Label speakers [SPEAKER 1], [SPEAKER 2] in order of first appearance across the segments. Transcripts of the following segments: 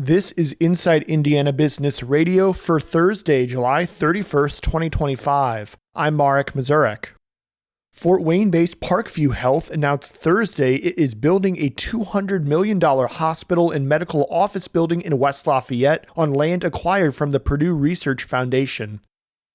[SPEAKER 1] This is Inside Indiana Business Radio for Thursday, July 31st, 2025. I'm Marek Mazurek. Fort Wayne-based Parkview Health announced Thursday it is building a $200 million hospital and medical office building in West Lafayette on land acquired from the Purdue Research Foundation.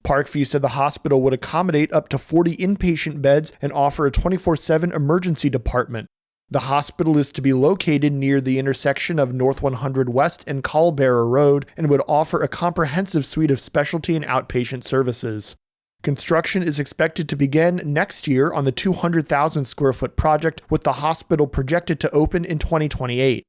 [SPEAKER 1] Parkview said the hospital would accommodate up to 40 inpatient beds and offer a 24/7 emergency department. The hospital is to be located near the intersection of North 100 West and Colbera Road and would offer a comprehensive suite of specialty and outpatient services. Construction is expected to begin next year on the 200,000 square foot project, with the hospital projected to open in 2028.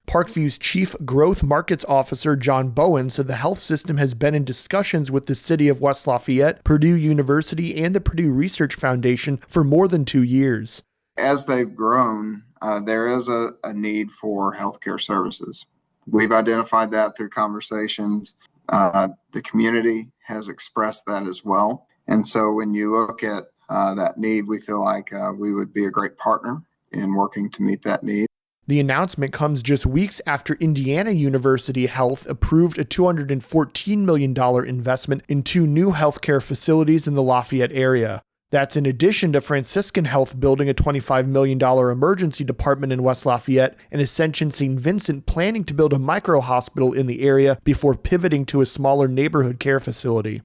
[SPEAKER 1] Parkview's Chief Growth Markets Officer John Bowen said the health system has been in discussions with the city of West Lafayette, Purdue University, and the Purdue Research Foundation for more than 2 years.
[SPEAKER 2] As they've grown, there is a need for healthcare services. We've identified that through conversations. The community has expressed that as well. And so when you look at that need, we feel like we would be a great partner in working to meet that need.
[SPEAKER 1] The announcement comes just weeks after Indiana University Health approved a $214 million investment in 2 new healthcare facilities in the Lafayette area. That's in addition to Franciscan Health building a $25 million emergency department in West Lafayette and Ascension St. Vincent planning to build a micro-hospital in the area before pivoting to a smaller neighborhood care facility.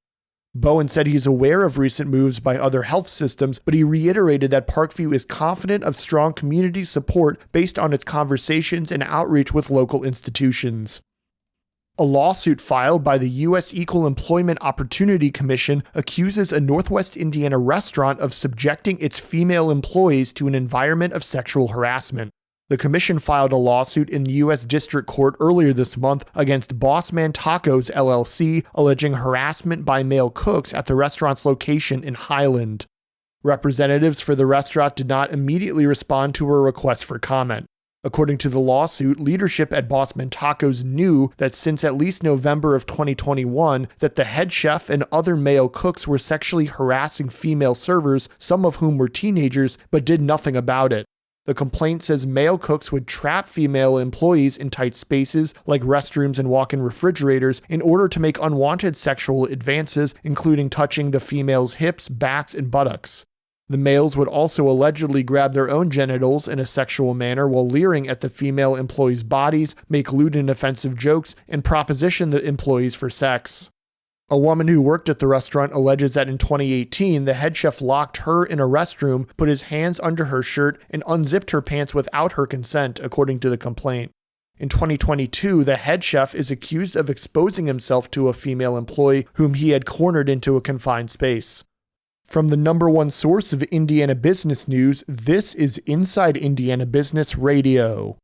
[SPEAKER 1] Bowen said he's aware of recent moves by other health systems, but he reiterated that Parkview is confident of strong community support based on its conversations and outreach with local institutions. A lawsuit filed by the U.S. Equal Employment Opportunity Commission accuses a Northwest Indiana restaurant of subjecting its female employees to an environment of sexual harassment. The commission filed a lawsuit in the U.S. District Court earlier this month against Bossman Tacos, LLC, alleging harassment by male cooks at the restaurant's location in Highland. Representatives for the restaurant did not immediately respond to a request for comment. According to the lawsuit, leadership at Bossman Tacos knew that since at least November of 2021 that the head chef and other male cooks were sexually harassing female servers, some of whom were teenagers, but did nothing about it. The complaint says male cooks would trap female employees in tight spaces like restrooms and walk-in refrigerators in order to make unwanted sexual advances, including touching the females' hips, backs, and buttocks. The males would also allegedly grab their own genitals in a sexual manner while leering at the female employees' bodies, make lewd and offensive jokes, and proposition the employees for sex. A woman who worked at the restaurant alleges that in 2018, the head chef locked her in a restroom, put his hands under her shirt, and unzipped her pants without her consent, according to the complaint. In 2022, the head chef is accused of exposing himself to a female employee whom he had cornered into a confined space. From the number one source of Indiana business news, this is Inside Indiana Business Radio.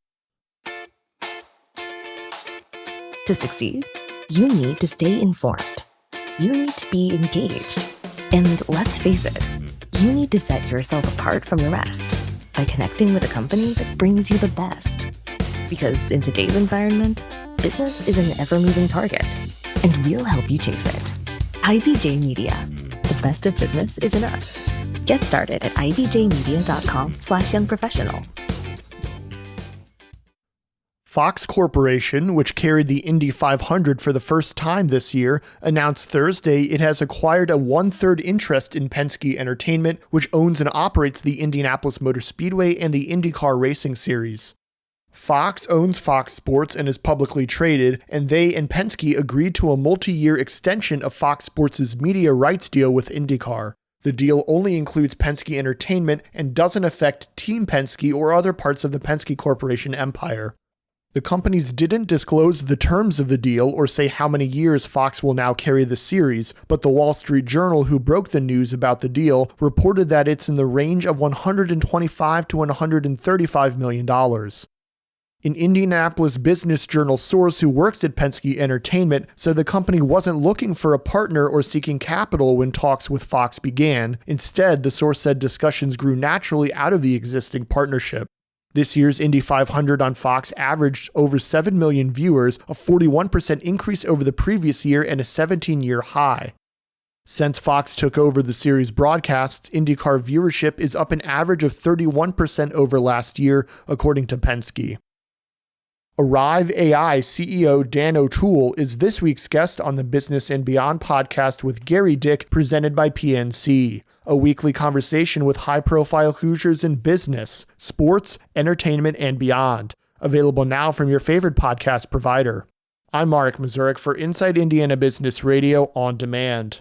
[SPEAKER 3] To succeed, you need to stay informed. You need to be engaged. And let's face it, you need to set yourself apart from the rest by connecting with a company that brings you the best. Because in today's environment, business is an ever-moving target, and we'll help you chase it. IBJ Media. The best of business is in us. Get started at ibjmedia.com/youngprofessional.
[SPEAKER 1] Fox Corporation, which carried the Indy 500 for the first time this year, announced Thursday it has acquired a 1/3 interest in Penske Entertainment, which owns and operates the Indianapolis Motor Speedway and the Indycar racing series. Fox owns Fox Sports and is publicly traded, and they and Penske agreed to a multi-year extension of Fox Sports' media rights deal with Indycar. The deal only includes Penske Entertainment and doesn't affect Team Penske or other parts of the Penske Corporation empire. The companies didn't disclose the terms of the deal or say how many years Fox will now carry the series, but the Wall Street Journal, who broke the news about the deal, reported that it's in the range of $125 to $135 million. An Indianapolis Business Journal source who works at Penske Entertainment said the company wasn't looking for a partner or seeking capital when talks with Fox began. Instead, the source said discussions grew naturally out of the existing partnership. This year's Indy 500 on Fox averaged over 7 million viewers, a 41% increase over the previous year and a 17-year high. Since Fox took over the series broadcasts, IndyCar viewership is up an average of 31% over last year, according to Penske. Arrive AI CEO Dan O'Toole is this week's guest on the Business and Beyond podcast with Gary Dick, presented by PNC, a weekly conversation with high-profile Hoosiers in business, sports, entertainment, and beyond. Available now from your favorite podcast provider. I'm Mark Mazurek for Inside Indiana Business Radio On Demand.